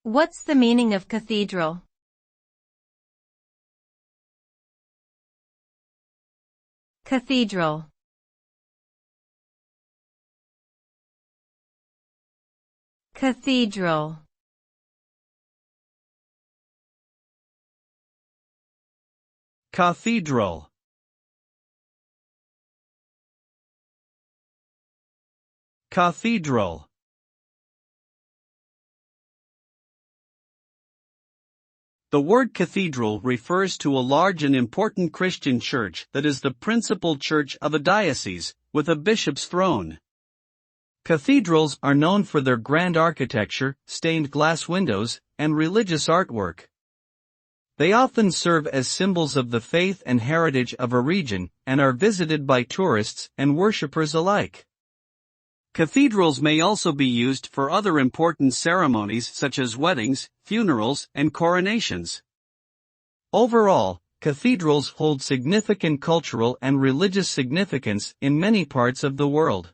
What's the meaning of cathedral? Cathedral. Cathedral. Cathedral. Cathedral. The word cathedral refers to a large and important Christian church that is the principal church of a diocese, with a bishop's throne. Cathedrals are known for their grand architecture, stained glass windows, and religious artwork. They often serve as symbols of the faith and heritage of a region, and are visited by tourists and worshippers alike. Cathedrals may also be used for other important ceremonies such as weddings, funerals, and coronations. Overall, cathedrals hold significant cultural and religious significance in many parts of the world.